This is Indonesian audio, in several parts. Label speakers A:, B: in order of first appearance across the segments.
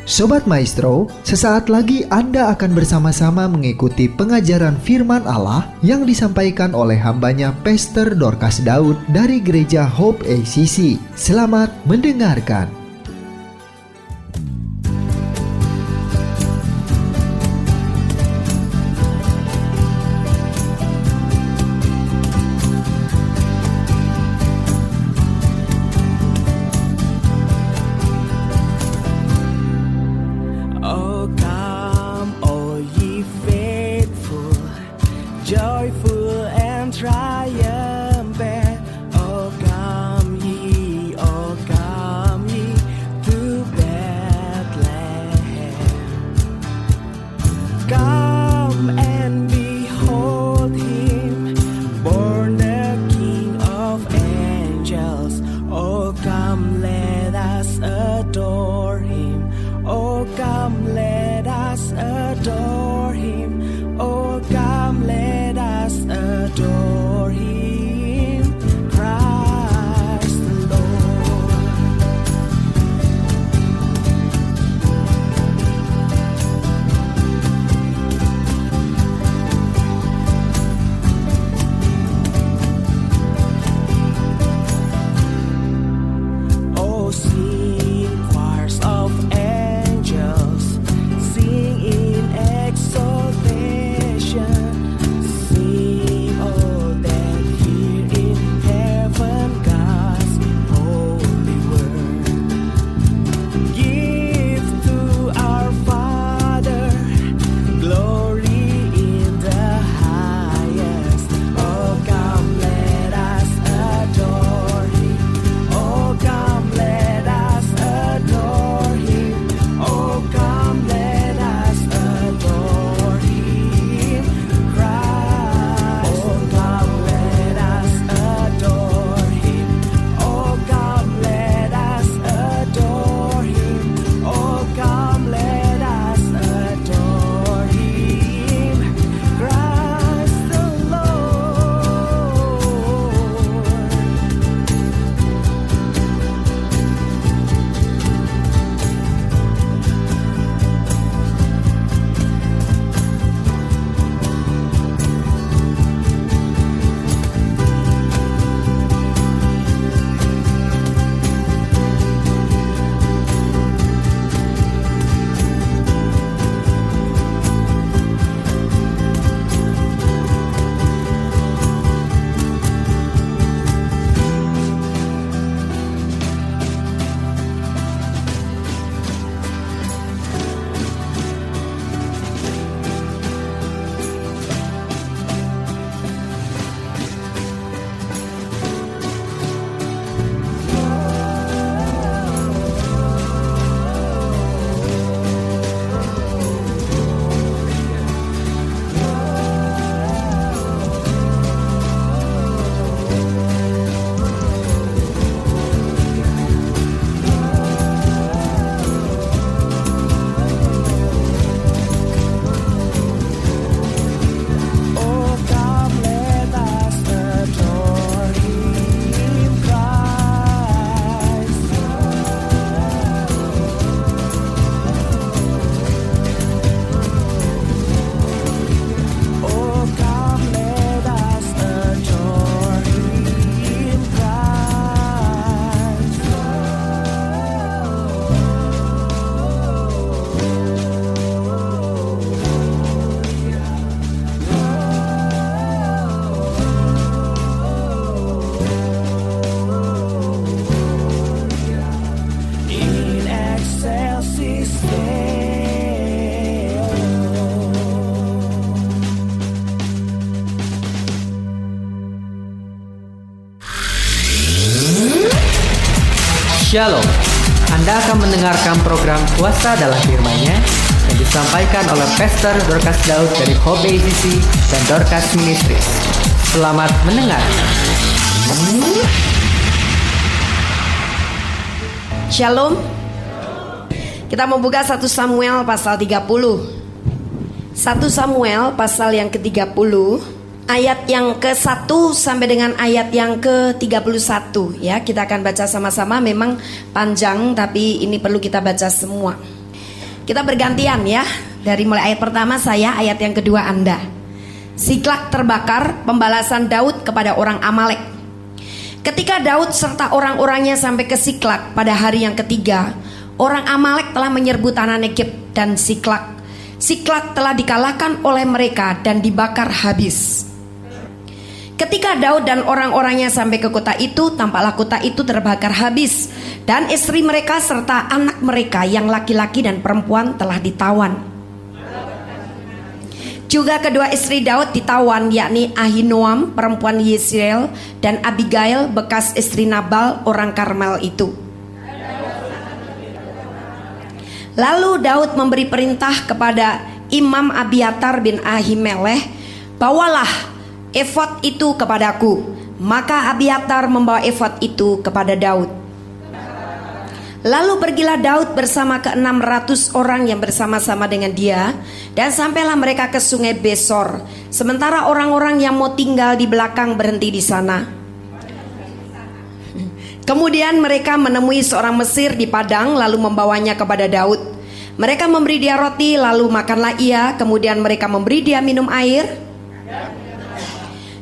A: Sobat Maestro, sesaat lagi Anda akan bersama-sama mengikuti pengajaran firman Allah yang disampaikan oleh hambanya Pastor Dorcas Daud dari Gereja Hope ACC. Selamat mendengarkan.
B: Joyful and triumphant, oh come ye to Bethlehem. Come and behold him, born the King of angels. Oh come let us adore him, oh come let us adore him, oh come let us adore him, Christ the Lord. Oh sing choirs of angels, sing in exaltation.
C: Shalom, Anda akan mendengarkan program Kuasa dalam Firman-Nya yang disampaikan oleh Pastor Dorcas Daud dari Hope ACC dan Dorcas Ministries. Selamat mendengarkan.
D: Shalom. Kita membuka 1 Samuel pasal 30. 1 Samuel pasal yang ke-30, ayat yang ke-1 sampai dengan ayat yang ke-31 ya. Kita akan baca sama-sama, memang panjang tapi ini perlu kita baca semua. Kita bergantian ya. Dari mulai ayat pertama saya, ayat yang kedua Anda. Siklak terbakar, pembalasan Daud kepada orang Amalek. Ketika Daud serta orang-orangnya sampai ke Siklak pada hari yang ketiga, orang Amalek telah menyerbu tanah Negeb dan Siklak. Siklak telah dikalahkan oleh mereka dan dibakar habis. Ketika Daud dan orang-orangnya sampai ke kota itu, tampaklah kota itu terbakar habis, dan istri mereka serta anak mereka yang laki-laki dan perempuan telah ditawan. Juga kedua istri Daud ditawan, yakni Ahinoam perempuan Yisrael dan Abigail bekas istri Nabal orang Karmel itu. Lalu Daud memberi perintah kepada Imam Abiatar bin Ahimelech, bawalah efod itu kepadaku. Maka Abiatar membawa efod itu kepada Daud. Lalu pergilah Daud bersama ke-600 orang yang bersama-sama dengan dia, dan sampailah mereka ke sungai Besor, sementara orang-orang yang mau tinggal di belakang berhenti di sana. Kemudian mereka menemui seorang Mesir di padang, lalu membawanya kepada Daud. Mereka memberi dia roti, lalu makanlah ia. Kemudian mereka memberi dia minum air.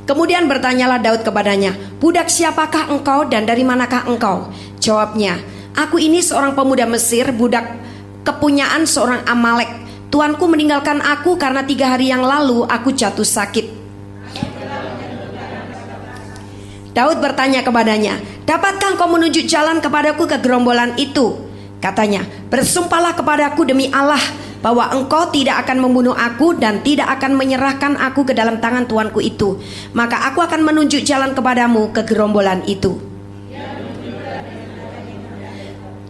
D: Kemudian bertanyalah Daud kepadanya, budak siapakah engkau dan dari manakah engkau? Jawabnya, aku ini seorang pemuda Mesir, budak kepunyaan seorang Amalek. Tuanku meninggalkan aku karena 3 hari yang lalu aku jatuh sakit. Daud bertanya kepadanya, dapatkah engkau menunjuk jalan kepadaku ke gerombolan itu? Katanya, bersumpahlah kepadaku demi Allah bahwa engkau tidak akan membunuh aku dan tidak akan menyerahkan aku ke dalam tangan tuanku itu. Maka aku akan menunjuk jalan kepadamu ke gerombolan itu.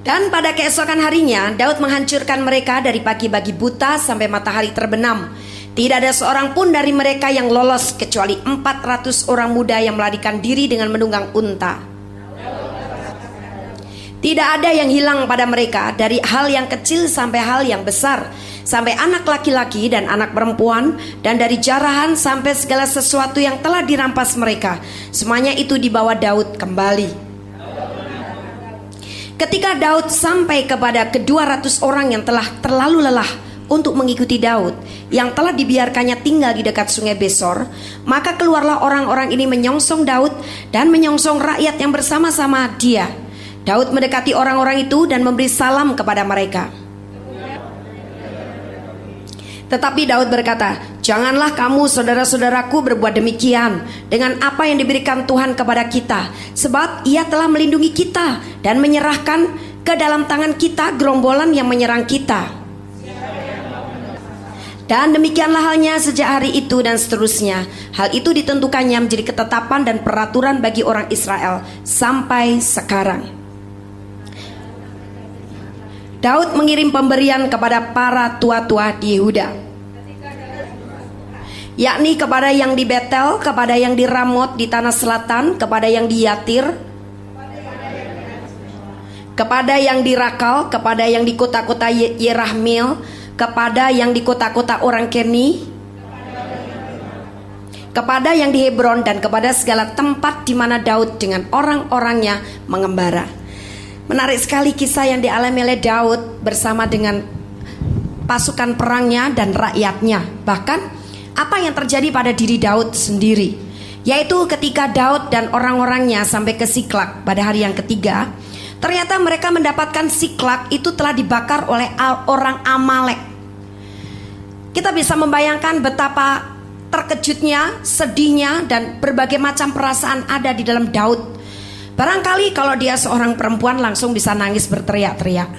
D: Dan pada keesokan harinya Daud menghancurkan mereka dari pagi buta sampai matahari terbenam. Tidak ada seorang pun dari mereka yang lolos kecuali 400 orang muda yang melarikan diri dengan menunggang unta. Tidak ada yang hilang pada mereka, dari hal yang kecil sampai hal yang besar, sampai anak laki-laki dan anak perempuan, dan dari jarahan sampai segala sesuatu yang telah dirampas mereka. Semuanya itu dibawa Daud kembali. Ketika Daud sampai kepada ke-200 orang yang telah terlalu lelah untuk mengikuti Daud, yang telah dibiarkannya tinggal di dekat sungai Besor, maka keluarlah orang-orang ini menyongsong Daud dan menyongsong rakyat yang bersama-sama dia. Daud mendekati orang-orang itu dan memberi salam kepada mereka. Tetapi Daud berkata, janganlah kamu saudara-saudaraku berbuat demikian dengan apa yang diberikan Tuhan kepada kita, sebab ia telah melindungi kita dan menyerahkan ke dalam tangan kita gerombolan yang menyerang kita. Dan demikianlah halnya sejak hari itu dan seterusnya. Hal itu ditentukannya menjadi ketetapan dan peraturan bagi orang Israel sampai sekarang. Daud mengirim pemberian kepada para tua-tua di Yehuda, yakni kepada yang di Betel, kepada yang di Ramot di tanah selatan, kepada yang di Yatir, kepada yang di Rakal, kepada yang di kota-kota Yerahmeel, kepada yang di kota-kota orang Keni, kepada yang di Hebron, dan kepada segala tempat di mana Daud dengan orang-orangnya mengembara. Menarik sekali kisah yang dialami oleh Daud bersama dengan pasukan perangnya dan rakyatnya. Bahkan apa yang terjadi pada diri Daud sendiri, yaitu ketika Daud dan orang-orangnya sampai ke Siklak pada hari yang ketiga, ternyata mereka mendapatkan Siklak itu telah dibakar oleh orang Amalek. Kita bisa membayangkan betapa terkejutnya, sedihnya, dan berbagai macam perasaan ada di dalam Daud. Barangkali kalau dia seorang perempuan langsung bisa nangis berteriak-teriak.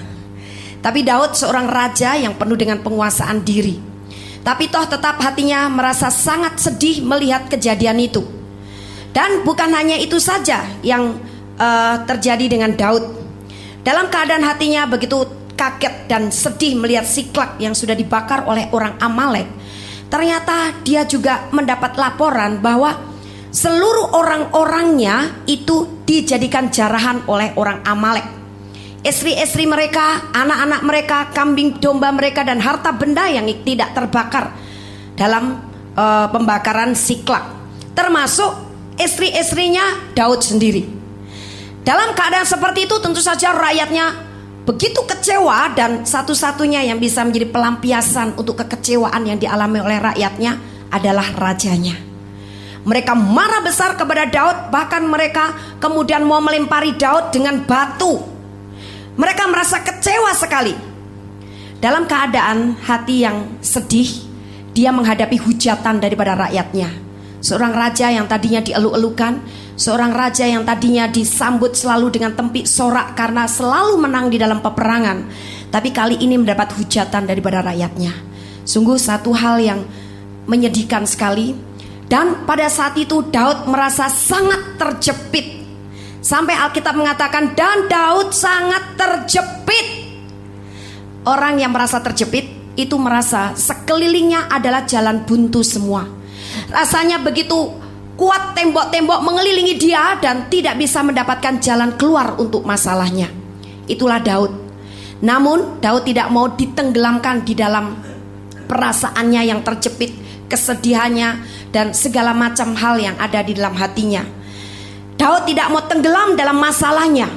D: Tapi Daud seorang raja yang penuh dengan penguasaan diri. Tapi toh tetap hatinya merasa sangat sedih melihat kejadian itu. Dan bukan hanya itu saja yang terjadi dengan Daud. Dalam keadaan hatinya begitu kaget dan sedih melihat Siklak yang sudah dibakar oleh orang Amalek, ternyata dia juga mendapat laporan bahwa seluruh orang-orangnya itu dijadikan jarahan oleh orang Amalek. Istri-istri mereka, anak-anak mereka, kambing domba mereka, dan harta benda yang tidak terbakar dalam pembakaran Siklak, termasuk istri-istrinya Daud sendiri. Dalam keadaan seperti itu tentu saja rakyatnya begitu kecewa, dan satu-satunya yang bisa menjadi pelampiasan untuk kekecewaan yang dialami oleh rakyatnya adalah rajanya. Mereka marah besar kepada Daud, bahkan mereka kemudian mau melempari Daud dengan batu. Mereka merasa kecewa sekali. Dalam keadaan hati yang sedih, dia menghadapi hujatan daripada rakyatnya. Seorang raja yang tadinya dielu-elukan, seorang raja yang tadinya disambut selalu dengan tempik sorak karena selalu menang di dalam peperangan, tapi kali ini mendapat hujatan daripada rakyatnya. Sungguh satu hal yang menyedihkan sekali. Dan pada saat itu Daud merasa sangat terjepit. Sampai Alkitab mengatakan, dan Daud sangat terjepit. Orang yang merasa terjepit itu merasa sekelilingnya adalah jalan buntu semua. Rasanya begitu kuat tembok-tembok mengelilingi dia dan tidak bisa mendapatkan jalan keluar untuk masalahnya. Itulah Daud. Namun Daud tidak mau ditenggelamkan di dalam perasaannya yang terjepit, kesedihannya, dan segala macam hal yang ada di dalam hatinya. Daud tidak mau tenggelam dalam masalahnya.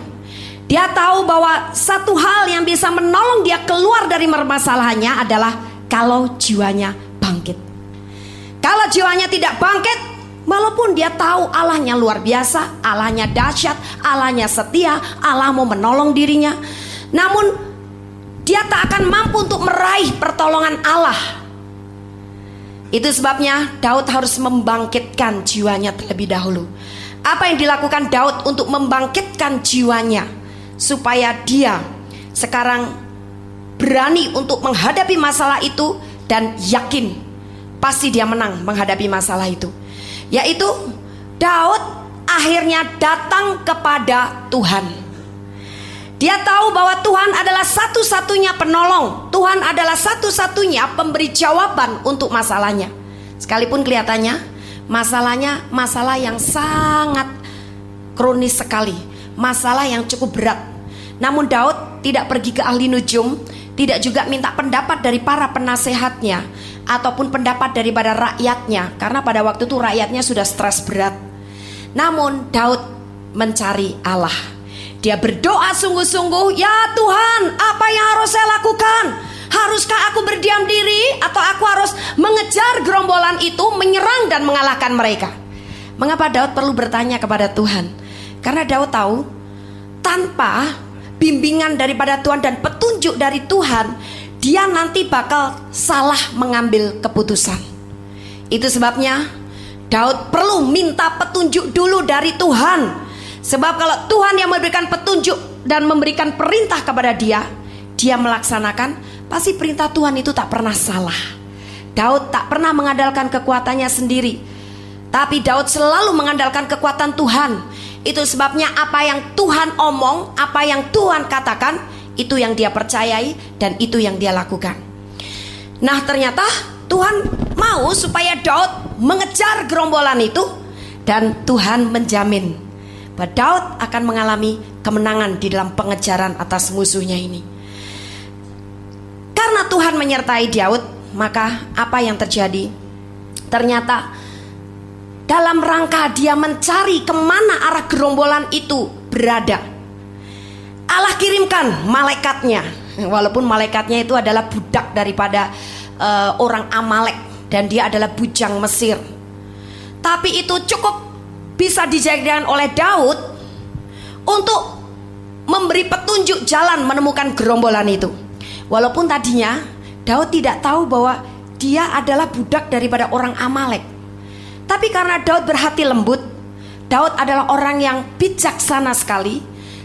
D: Dia tahu bahwa satu hal yang bisa menolong dia keluar dari permasalahannya adalah kalau jiwanya bangkit. Kalau jiwanya tidak bangkit, walaupun dia tahu Allahnya luar biasa, Allahnya dahsyat, Allahnya setia, Allah mau menolong dirinya, namun dia tak akan mampu untuk meraih pertolongan Allah. Itu sebabnya Daud harus membangkitkan jiwanya terlebih dahulu. Apa yang dilakukan Daud untuk membangkitkan jiwanya, supaya dia sekarang berani untuk menghadapi masalah itu dan yakin pasti dia menang menghadapi masalah itu? Yaitu Daud akhirnya datang kepada Tuhan. Dia tahu bahwa Tuhan adalah satu-satunya penolong, Tuhan adalah satu-satunya pemberi jawaban untuk masalahnya. Sekalipun kelihatannya masalahnya masalah yang sangat kronis sekali, masalah yang cukup berat. Namun Daud tidak pergi ke ahli nujum, tidak juga minta pendapat dari para penasehatnya ataupun pendapat daripada rakyatnya, karena pada waktu itu rakyatnya sudah stres berat. Namun Daud mencari Allah. Dia berdoa sungguh-sungguh, ya Tuhan, apa yang harus saya lakukan? Haruskah aku berdiam diri atau aku harus mengejar gerombolan itu, menyerang dan mengalahkan mereka? Mengapa Daud perlu bertanya kepada Tuhan? Karena Daud tahu tanpa bimbingan daripada Tuhan dan petunjuk dari Tuhan, dia nanti bakal salah mengambil keputusan. Itu sebabnya Daud perlu minta petunjuk dulu dari Tuhan. Sebab kalau Tuhan yang memberikan petunjuk dan memberikan perintah kepada dia, dia melaksanakan, pasti perintah Tuhan itu tak pernah salah. Daud tak pernah mengandalkan kekuatannya sendiri, tapi Daud selalu mengandalkan kekuatan Tuhan. Itu sebabnya apa yang Tuhan omong, apa yang Tuhan katakan, itu yang dia percayai dan itu yang dia lakukan. Nah, ternyata Tuhan mau supaya Daud mengejar gerombolan itu, dan Tuhan menjamin bahwa Daud akan mengalami kemenangan di dalam pengejaran atas musuhnya ini. Karena Tuhan menyertai Daud, maka apa yang terjadi? Ternyata dalam rangka dia mencari kemana arah gerombolan itu berada, Allah kirimkan malaikatnya. Walaupun malaikatnya itu adalah budak daripada orang Amalek, dan dia adalah bujang Mesir, tapi itu cukup bisa dijadikan oleh Daud untuk memberi petunjuk jalan menemukan gerombolan itu. Walaupun tadinya Daud tidak tahu bahwa dia adalah budak daripada orang Amalek, tapi karena Daud berhati lembut, Daud adalah orang yang bijaksana sekali,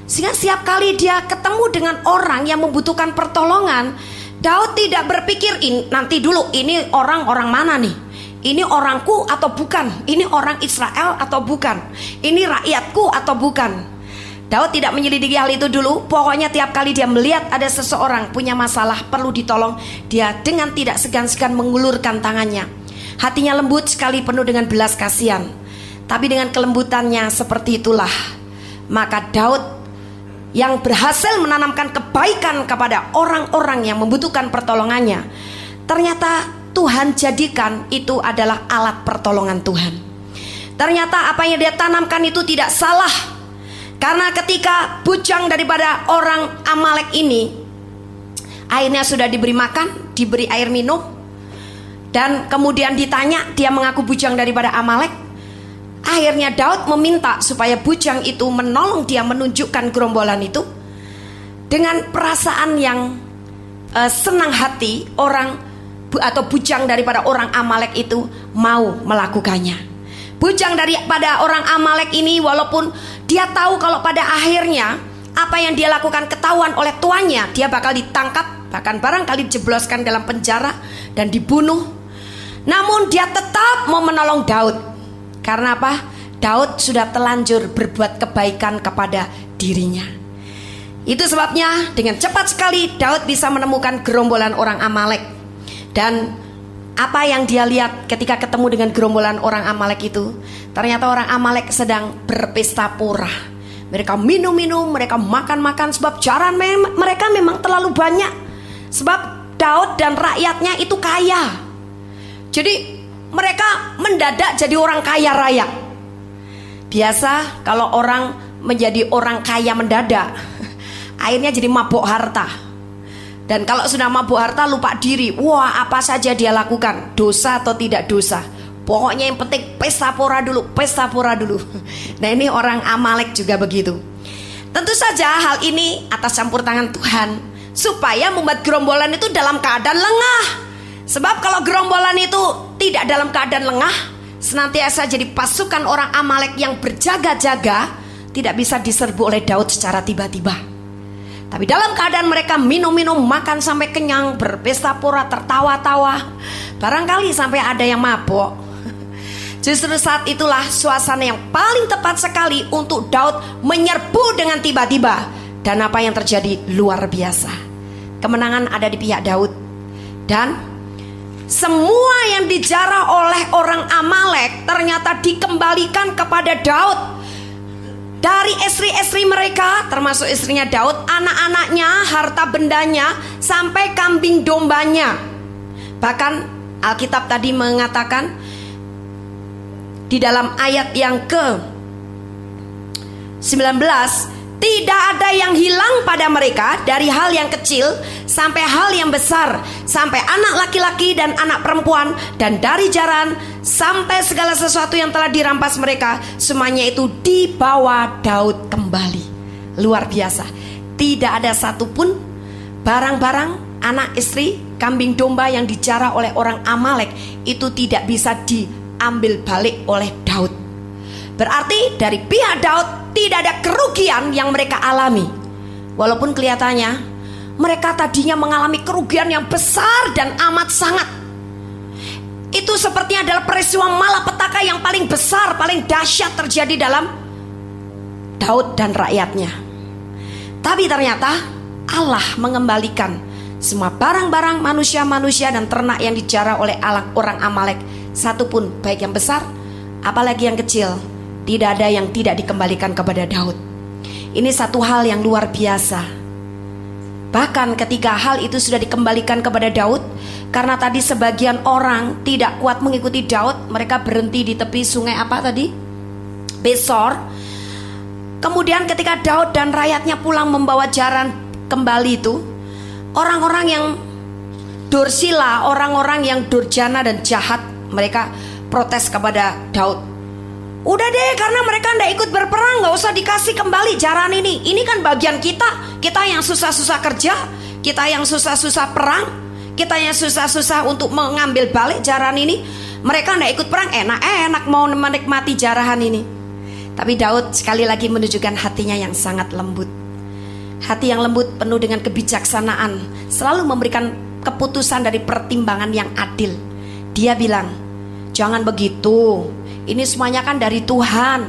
D: sehingga setiap kali dia ketemu dengan orang yang membutuhkan pertolongan, Daud tidak berpikir nanti dulu ini orang mana nih, ini orangku atau bukan, ini orang Israel atau bukan, ini rakyatku atau bukan. Daud tidak menyelidiki hal itu dulu. Pokoknya tiap kali dia melihat ada seseorang punya masalah perlu ditolong, dia dengan tidak segan-segan mengulurkan tangannya. Hatinya lembut sekali, penuh dengan belas kasihan. Tapi dengan kelembutannya seperti itulah, maka Daud yang berhasil menanamkan kebaikan kepada orang-orang yang membutuhkan pertolongannya, ternyata Tuhan jadikan itu adalah alat pertolongan Tuhan. Ternyata apa yang dia tanamkan itu tidak salah. Karena ketika bujang daripada orang Amalek ini akhirnya sudah diberi makan, diberi air minum, dan kemudian ditanya, dia mengaku bujang daripada Amalek. Akhirnya Daud meminta supaya bujang itu menolong dia menunjukkan gerombolan itu. Dengan perasaan yang senang hati, orang atau bujang daripada orang Amalek itu mau melakukannya. Bujang daripada orang Amalek ini, walaupun dia tahu kalau pada akhirnya apa yang dia lakukan ketahuan oleh tuannya, dia bakal ditangkap, bahkan barangkali dijebloskan dalam penjara dan dibunuh, namun dia tetap mau menolong Daud. Karena apa? Daud sudah telanjur berbuat kebaikan kepada dirinya. Itu sebabnya dengan cepat sekali Daud bisa menemukan gerombolan orang Amalek. Dan apa yang dia lihat ketika ketemu dengan gerombolan orang Amalek itu, ternyata orang Amalek sedang berpesta pora. Mereka minum-minum, mereka makan-makan, sebab jaran mereka memang terlalu banyak. Sebab Daud dan rakyatnya itu kaya. Jadi mereka mendadak jadi orang kaya raya. Biasa kalau orang menjadi orang kaya mendadak, akhirnya jadi mabuk harta. Dan kalau sudah mabuk harta lupa diri, wah apa saja dia lakukan, dosa atau tidak dosa. Pokoknya yang penting pesta pora dulu, pesta pora dulu. Nah ini orang Amalek juga begitu. Tentu saja hal ini atas campur tangan Tuhan, supaya membuat gerombolan itu dalam keadaan lengah. Sebab kalau gerombolan itu tidak dalam keadaan lengah, senantiasa jadi pasukan orang Amalek yang berjaga-jaga, tidak bisa diserbu oleh Daud secara tiba-tiba. Tapi dalam keadaan mereka minum-minum, makan sampai kenyang, berpesta pora, tertawa-tawa, barangkali sampai ada yang mabok. Justru saat itulah suasana yang paling tepat sekali untuk Daud menyerbu dengan tiba-tiba. Dan apa yang terjadi luar biasa. Kemenangan ada di pihak Daud. Dan semua yang dijarah oleh orang Amalek ternyata dikembalikan kepada Daud. Dari istri-istri mereka, termasuk istrinya Daud, anak-anaknya, harta bendanya, sampai kambing dombanya. Bahkan Alkitab tadi mengatakan di dalam ayat yang ke-19, tidak ada yang hilang pada mereka, dari hal yang kecil sampai hal yang besar, sampai anak laki-laki dan anak perempuan, dan dari jaran sampai segala sesuatu yang telah dirampas mereka, semuanya itu dibawa Daud kembali. Luar biasa. Tidak ada satupun barang-barang, anak istri, kambing domba yang dijarah oleh orang Amalek itu tidak bisa diambil balik oleh Daud. Berarti dari pihak Daud tidak ada kerugian yang mereka alami. Walaupun kelihatannya mereka tadinya mengalami kerugian yang besar dan amat sangat. Itu sepertinya adalah peristiwa malapetaka yang paling besar, paling dahsyat terjadi dalam Daud dan rakyatnya. Tapi ternyata Allah mengembalikan semua barang-barang manusia-manusia dan ternak yang dijarah oleh orang Amalek, satupun baik yang besar apalagi yang kecil, tidak ada yang tidak dikembalikan kepada Daud. Ini satu hal yang luar biasa. Bahkan ketika hal itu sudah dikembalikan kepada Daud, karena tadi sebagian orang tidak kuat mengikuti Daud, mereka berhenti di tepi sungai apa tadi? Besor. Kemudian ketika Daud dan rakyatnya pulang membawa jaran kembali itu, orang-orang yang dursila, orang-orang yang durjana dan jahat, mereka protes kepada Daud. Udah deh, karena mereka tidak ikut berperang, gak usah dikasih kembali jaran ini. Ini kan bagian kita yang susah-susah kerja, kita yang susah-susah perang, kita yang susah-susah untuk mengambil balik jaran ini. Mereka tidak ikut perang, enak-enak mau menikmati jarahan ini. Tapi Daud sekali lagi menunjukkan hatinya yang sangat lembut. Hati yang lembut penuh dengan kebijaksanaan, selalu memberikan keputusan dari pertimbangan yang adil. Dia bilang, jangan begitu, ini semuanya kan dari Tuhan.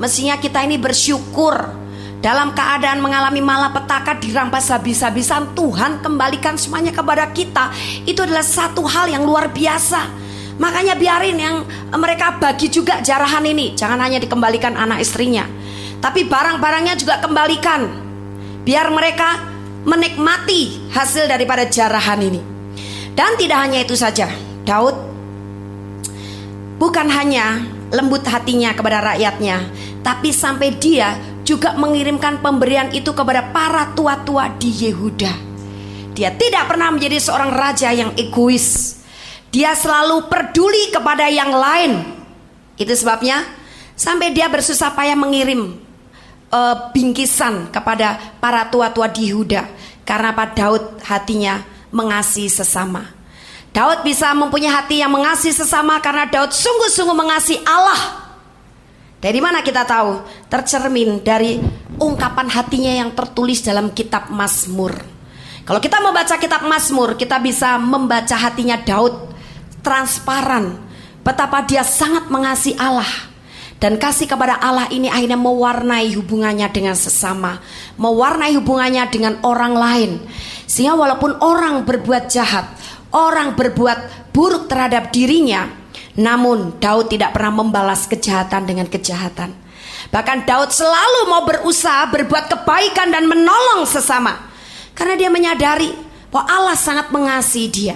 D: Mestinya kita ini bersyukur. Dalam keadaan mengalami malapetaka, dirampas habis-habisan, Tuhan kembalikan semuanya kepada kita. Itu adalah satu hal yang luar biasa. Makanya biarin yang mereka bagi juga jarahan ini. Jangan hanya dikembalikan anak istrinya, tapi barang-barangnya juga kembalikan, biar mereka menikmati hasil daripada jarahan ini. Dan tidak hanya itu saja, Daud bukan hanya lembut hatinya kepada rakyatnya, tapi sampai dia juga mengirimkan pemberian itu kepada para tua-tua di Yehuda. Dia tidak pernah menjadi seorang raja yang egois. Dia selalu peduli kepada yang lain. Itu sebabnya sampai dia bersusah payah mengirim bingkisan kepada para tua-tua di Yehuda. Karena Pak Daud hatinya mengasihi sesama. Daud bisa mempunyai hati yang mengasihi sesama karena Daud sungguh-sungguh mengasihi Allah. Dari mana kita tahu? Tercermin dari ungkapan hatinya yang tertulis dalam kitab Mazmur. Kalau kita membaca kitab Mazmur, kita bisa membaca hatinya Daud transparan betapa dia sangat mengasihi Allah. Dan kasih kepada Allah ini akhirnya mewarnai hubungannya dengan sesama, mewarnai hubungannya dengan orang lain. Sehingga walaupun orang berbuat jahat, orang berbuat buruk terhadap dirinya, namun Daud tidak pernah membalas kejahatan dengan kejahatan. Bahkan Daud selalu mau berusaha berbuat kebaikan dan menolong sesama, karena dia menyadari bahwa Allah sangat mengasihi dia.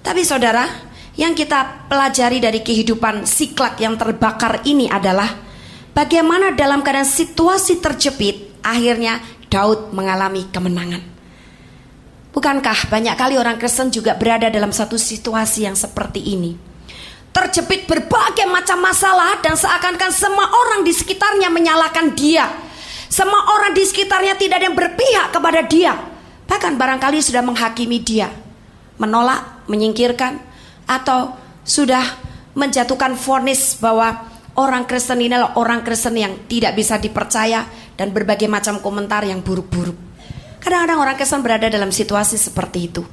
D: Tapi saudara, yang kita pelajari dari kehidupan Siklak yang terbakar ini adalah bagaimana dalam keadaan situasi terjepit, akhirnya Daud mengalami kemenangan. Bukankah banyak kali orang Kristen juga berada dalam satu situasi yang seperti ini? Terjepit berbagai macam masalah dan seakan-akan semua orang di sekitarnya menyalahkan dia. Semua orang di sekitarnya tidak ada yang berpihak kepada dia. Bahkan barangkali sudah menghakimi dia, menolak, menyingkirkan, atau sudah menjatuhkan vonis bahwa orang Kristen ini adalah orang Kristen yang tidak bisa dipercaya, dan berbagai macam komentar yang buruk-buruk. Kadang-kadang orang Kristen berada dalam situasi seperti itu.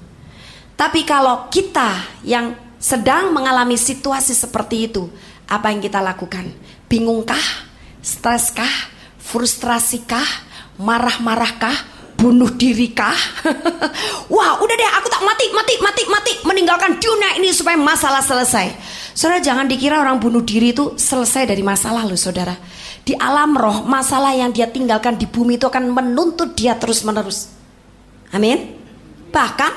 D: Tapi kalau kita yang sedang mengalami situasi seperti itu, apa yang kita lakukan? Bingungkah? Streskah? Frustrasikah? Marah-marahkah? Bunuh dirikah? Wah, udah deh, aku tak mati, meninggalkan dunia ini supaya masalah selesai. Saudara, jangan dikira orang bunuh diri itu selesai dari masalah loh saudara. Di alam roh, masalah yang dia tinggalkan di bumi itu akan menuntut dia terus-menerus. Amin. Bahkan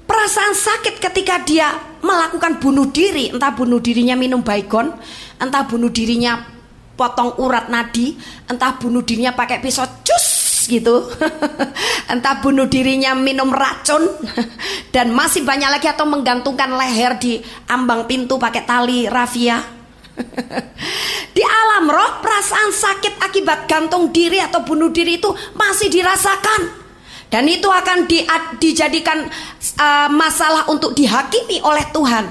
D: perasaan sakit ketika dia melakukan bunuh diri, entah bunuh dirinya minum baygon, entah bunuh dirinya potong urat nadi, entah bunuh dirinya pakai pisau cus gitu, entah bunuh dirinya minum racun, dan masih banyak lagi, atau menggantungkan leher di ambang pintu pakai tali rafia. Di alam roh, perasaan sakit akibat gantung diri atau bunuh diri itu masih dirasakan, dan itu akan dijadikan masalah untuk dihakimi oleh Tuhan.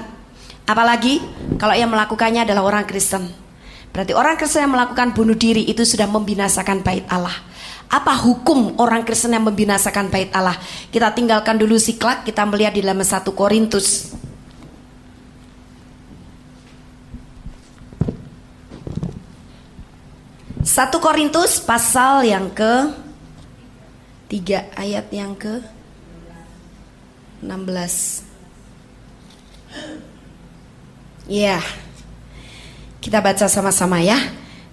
D: Apalagi kalau yang melakukannya adalah orang Kristen. Berarti orang Kristen yang melakukan bunuh diri itu sudah membinasakan bait Allah. Apa hukum orang Kristen yang membinasakan bait Allah? Kita tinggalkan dulu Siklak, kita melihat di dalam 1 Korintus. 1 Korintus pasal yang ke-3 ayat yang ke-16. Ya, kita baca sama-sama ya.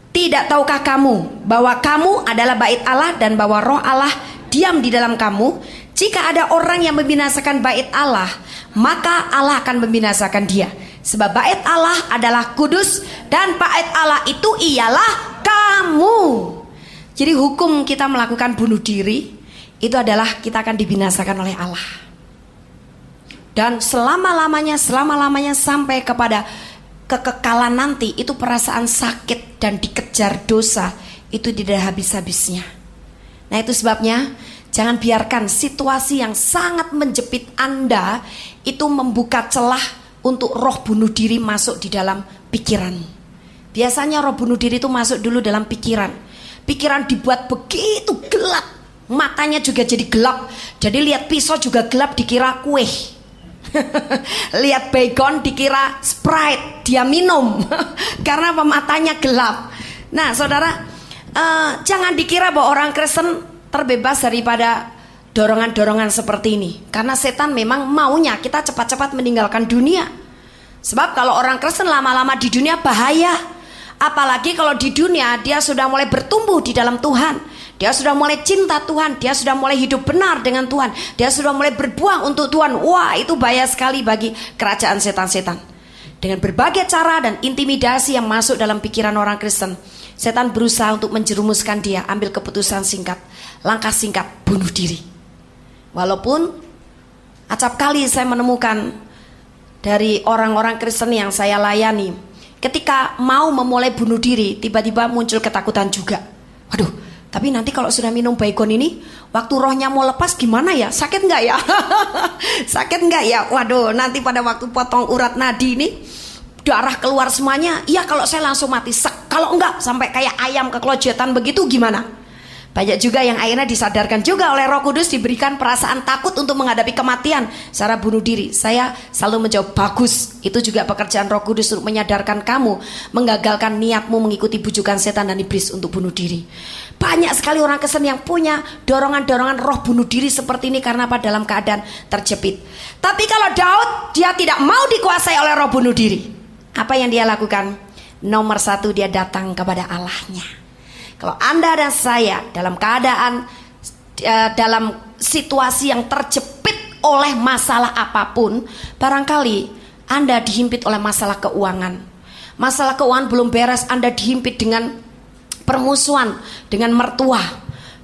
D: Tidak tahukah kamu bahwa kamu adalah bait Allah dan bahwa roh Allah diam di dalam kamu? Jika ada orang yang membinasakan bait Allah, maka Allah akan membinasakan dia. Sebab bait Allah adalah kudus dan bait Allah itu ialah kamu. Jadi hukum kita melakukan bunuh diri itu adalah kita akan dibinasakan oleh Allah. Dan selama-lamanya sampai kepada kekekalan nanti, itu perasaan sakit dan dikejar dosa itu tidak habis-habisnya. Nah, itu sebabnya jangan biarkan situasi yang sangat menjepit Anda itu membuka celah untuk roh bunuh diri masuk di dalam pikiran. Biasanya roh bunuh diri itu masuk dulu dalam pikiran. Pikiran dibuat begitu gelap, matanya juga jadi gelap. Jadi lihat pisau juga gelap, dikira kue. Lihat baygon dikira Sprite, dia minum karena matanya gelap. Nah saudara, jangan dikira bahwa orang Kristen terbebas daripada dorongan-dorongan seperti ini, karena setan memang maunya kita cepat-cepat meninggalkan dunia. Sebab kalau orang Kristen lama-lama di dunia bahaya. Apalagi kalau di dunia dia sudah mulai bertumbuh di dalam Tuhan, dia sudah mulai cinta Tuhan, dia sudah mulai hidup benar dengan Tuhan, dia sudah mulai berbuang untuk Tuhan. Wah, itu bahaya sekali bagi kerajaan setan-setan. Dengan berbagai cara dan intimidasi yang masuk dalam pikiran orang Kristen, Setan berusaha untuk menjerumuskan dia ambil keputusan singkat, langkah singkat, bunuh diri. Walaupun acap kali saya menemukan dari orang-orang Kristen yang saya layani, ketika mau memulai bunuh diri, tiba-tiba muncul ketakutan juga. Waduh, tapi nanti kalau sudah minum baygon ini, waktu rohnya mau lepas gimana ya? Sakit nggak ya? Sakit nggak ya? Waduh, nanti pada waktu potong urat nadi ini, darah keluar semuanya. Iya, kalau saya langsung mati. Kalau enggak, sampai kayak ayam kekelojetan begitu gimana? Banyak juga yang akhirnya disadarkan juga oleh Roh Kudus, diberikan perasaan takut untuk menghadapi kematian secara bunuh diri. Saya selalu menjawab, bagus. Itu juga pekerjaan Roh Kudus untuk menyadarkan kamu, menggagalkan niatmu mengikuti bujukan setan dan iblis untuk bunuh diri. Banyak sekali orang Kristen yang punya dorongan-dorongan roh bunuh diri seperti ini karena apa? Dalam keadaan terjepit. Tapi kalau Daud, dia tidak mau dikuasai oleh roh bunuh diri. Apa yang dia lakukan? Nomor satu, dia datang kepada Allahnya. Kalau Anda dan saya dalam keadaan dalam situasi yang terjepit oleh masalah apapun, barangkali Anda dihimpit oleh masalah keuangan. Masalah keuangan belum beres, Anda dihimpit dengan permusuhan dengan mertua,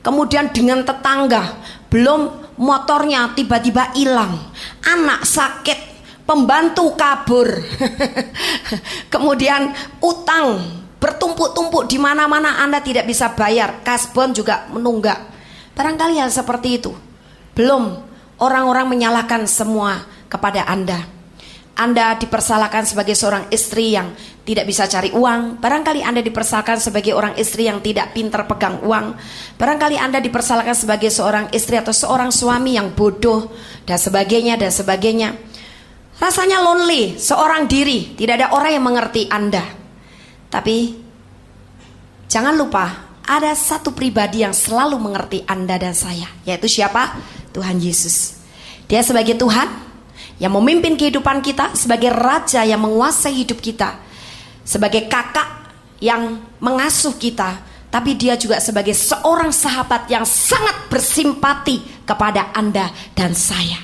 D: kemudian dengan tetangga, belum motornya tiba-tiba hilang, anak sakit, pembantu kabur, kemudian utang bertumpuk-tumpuk di mana-mana, Anda tidak bisa bayar, kasbon juga menunggak. Barangkali hal seperti itu. Belum orang-orang menyalahkan semua kepada Anda. Anda dipersalahkan sebagai seorang istri yang tidak bisa cari uang. Barangkali Anda dipersalahkan sebagai orang istri yang tidak pintar pegang uang. Barangkali Anda dipersalahkan sebagai seorang istri atau seorang suami yang bodoh, dan sebagainya dan sebagainya. Rasanya lonely, seorang diri, tidak ada orang yang mengerti Anda. Tapi jangan lupa, ada satu pribadi yang selalu mengerti Anda dan saya, yaitu siapa? Tuhan Yesus. Dia sebagai Tuhan yang memimpin kehidupan kita, sebagai Raja yang menguasai hidup kita, sebagai kakak yang mengasuh kita, tapi dia juga sebagai seorang sahabat yang sangat bersimpati kepada Anda dan saya.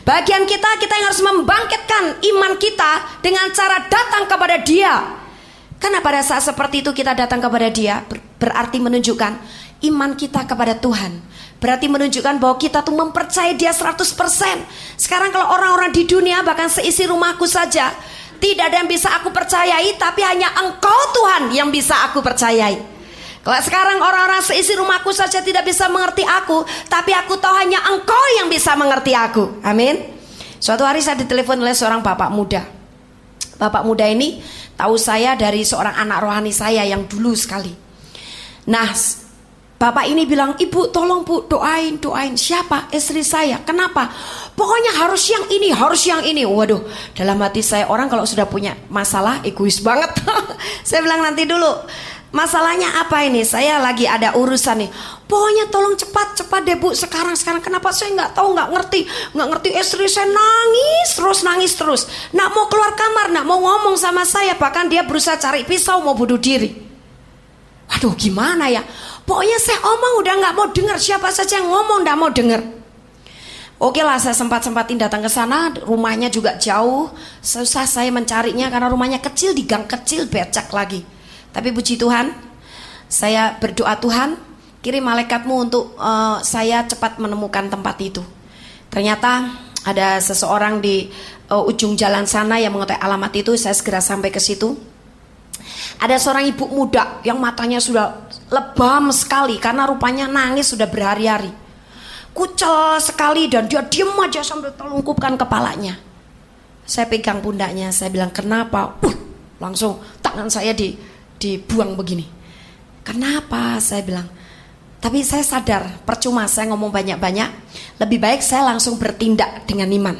D: Bagian kita yang harus membangkitkan iman kita dengan cara datang kepada Dia. Karena pada saat seperti itu kita datang kepada Dia, berarti menunjukkan iman kita kepada Tuhan. Berarti menunjukkan bahwa kita tuh mempercayai Dia 100%. Sekarang kalau orang-orang di dunia, bahkan seisi rumahku saja, tidak ada yang bisa aku percayai, tapi hanya Engkau Tuhan yang bisa aku percayai. Kalau sekarang orang-orang seisi rumahku saja tidak bisa mengerti aku, tapi aku tahu hanya Engkau yang bisa mengerti aku. Amin. Suatu hari saya ditelepon oleh seorang bapak muda. Bapak muda ini tahu saya dari seorang anak rohani saya yang dulu sekali. Nah, bapak ini bilang, ibu tolong bu doain. Siapa? Istri saya. Kenapa? Pokoknya harus yang ini, harus yang ini. Waduh, dalam hati saya, orang kalau sudah punya masalah egois banget. Saya bilang, nanti dulu, masalahnya apa ini? Saya lagi ada urusan nih. Pokoknya tolong cepat deh bu, sekarang. Kenapa saya nggak tahu, nggak ngerti. Istri saya nangis terus. Nggak mau keluar kamar, nggak mau ngomong sama saya. Bahkan dia berusaha cari pisau mau bunuh diri. Waduh, gimana ya? Pokoknya saya omong udah nggak mau dengar, siapa saja yang ngomong nggak mau dengar. Oke lah, saya sempatin datang ke sana. Rumahnya juga jauh, susah saya mencarinya karena rumahnya kecil, di gang kecil, becek lagi. Tapi puji Tuhan, saya berdoa, Tuhan kirim malaikatmu untuk saya cepat menemukan tempat itu. Ternyata ada seseorang di ujung jalan sana yang mengetahui alamat itu. Saya segera sampai ke situ. Ada seorang ibu muda yang matanya sudah lebam sekali karena rupanya nangis sudah berhari-hari. Kucel sekali dan dia diam aja sambil telungkupkan kepalanya. Saya pegang pundaknya, saya bilang, kenapa? Langsung tangan saya dibuang begini. Kenapa? Saya bilang. Tapi saya sadar, percuma saya ngomong banyak-banyak. Lebih baik saya langsung bertindak dengan iman.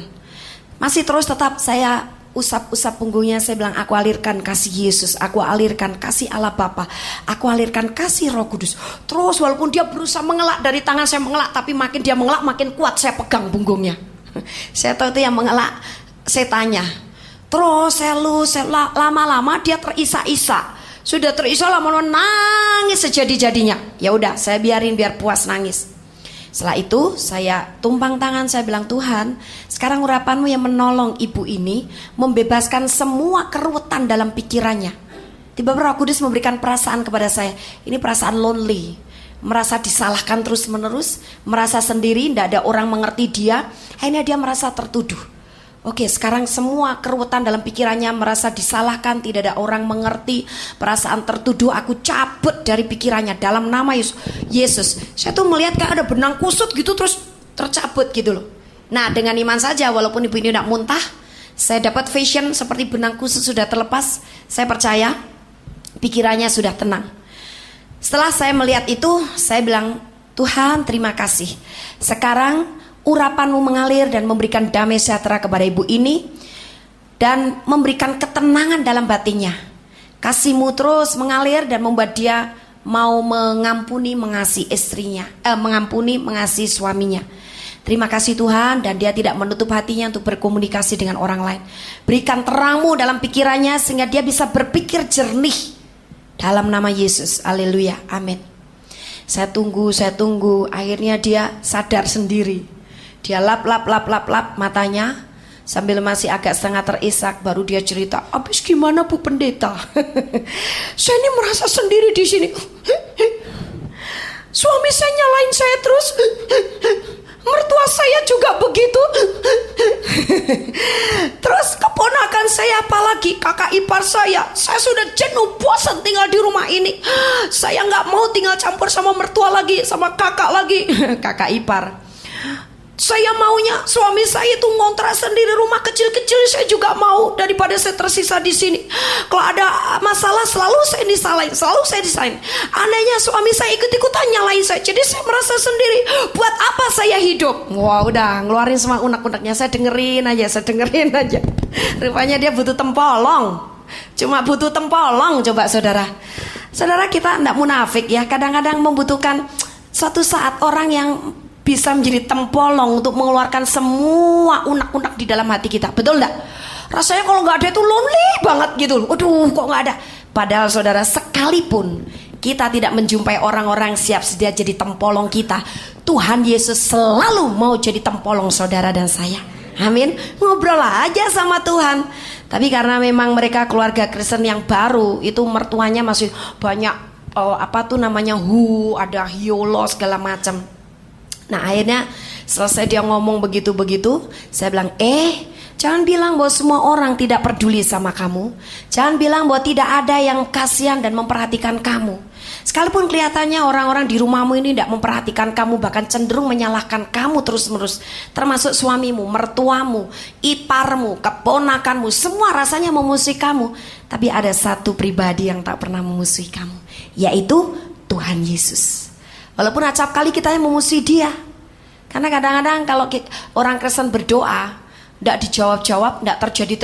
D: Masih terus tetap saya usap-usap punggungnya. Saya bilang, aku alirkan kasih Yesus, aku alirkan kasih Allah Bapa, aku alirkan kasih Roh Kudus. Terus walaupun dia berusaha mengelak dari tangan saya mengelak, tapi makin dia mengelak makin kuat saya pegang punggungnya. Saya tahu itu yang mengelak setannya. Terus saya lama-lama dia terisak-isak. Sudah terisak lama-lama nangis sejadi-jadinya. Ya udah, saya biarin biar puas nangis. Setelah itu saya tumpang tangan, saya bilang, Tuhan, sekarang urapanmu yang menolong ibu ini, membebaskan semua keruwetan dalam pikirannya. Tiba-tiba Roh Kudus memberikan perasaan kepada saya. Ini perasaan lonely, merasa disalahkan terus-menerus, merasa sendiri, tidak ada orang mengerti dia. Akhirnya dia merasa tertuduh. Oke, sekarang semua keruwetan dalam pikirannya, merasa disalahkan, tidak ada orang mengerti, perasaan tertuduh, aku cabut dari pikirannya dalam nama Yesus. Saya tuh melihat kayak ada benang kusut gitu terus tercabut gitu loh. Nah, dengan iman saja, walaupun ibu ini tidak muntah, saya dapat vision seperti benang kusut sudah terlepas. Saya percaya pikirannya sudah tenang. Setelah saya melihat itu, saya bilang, Tuhan terima kasih. Sekarang urapanmu mengalir dan memberikan damai sejahtera kepada ibu ini, dan memberikan ketenangan dalam batinnya. Kasihmu terus mengalir dan membuat dia mau mengampuni, mengasihi istrinya, mengampuni, mengasihi suaminya. Terima kasih Tuhan, dan dia tidak menutup hatinya untuk berkomunikasi dengan orang lain. Berikan terangmu dalam pikirannya sehingga dia bisa berpikir jernih dalam nama Yesus. Haleluya, amin. Saya tunggu, akhirnya dia sadar sendiri. Dia lap matanya sambil masih agak setengah terisak, baru dia cerita, "Habis gimana Bu Pendeta? Saya ini merasa sendiri di sini. Suami saya nyalain saya terus. Mertua saya juga begitu. Terus keponakan saya, apalagi kakak ipar saya sudah jenuh, bosan tinggal di rumah ini. Saya nggak mau tinggal campur sama mertua lagi, sama kakak lagi." Kakak ipar. Saya maunya suami saya itu ngontrak sendiri, rumah kecil-kecil saya juga mau, daripada saya tersisa di sini. Kalau ada masalah selalu saya disalahin. Anehnya suami saya ikut-ikutan nyalain saya, jadi saya merasa sendiri. Buat apa saya hidup? Wah, udah ngeluarin semua unek-uneknya. Saya dengerin aja. Rupanya dia butuh tempolong. Cuma butuh tempolong, coba saudara. Saudara, kita tidak munafik ya. Kadang-kadang membutuhkan suatu saat orang yang bisa menjadi tempolong untuk mengeluarkan semua unek-unek di dalam hati kita. Betul enggak? Rasanya kalau nggak ada itu lonely banget gitu. Aduh, kok nggak ada. Padahal saudara, sekalipun kita tidak menjumpai orang-orang siap sedia jadi tempolong kita, Tuhan Yesus selalu mau jadi tempolong saudara dan saya. Amin. Ngobrol aja sama Tuhan. Tapi karena memang mereka keluarga Kristen yang baru, itu mertuanya masih banyak ada hiolo segala macam. Nah, akhirnya selesai dia ngomong begitu-begitu, saya bilang, jangan bilang bahwa semua orang tidak peduli sama kamu. Jangan bilang bahwa tidak ada yang kasihan dan memperhatikan kamu. Sekalipun kelihatannya orang-orang di rumahmu ini tidak memperhatikan kamu, bahkan cenderung menyalahkan kamu terus-menerus, termasuk suamimu, mertuamu, iparmu, keponakanmu, semua rasanya memusuhi kamu. Tapi ada satu pribadi yang tak pernah memusuhi kamu, yaitu Tuhan Yesus. Walaupun acap kali kita yang memusuhi dia. Karena kadang-kadang kalau orang Kristen berdoa tidak dijawab-jawab, tidak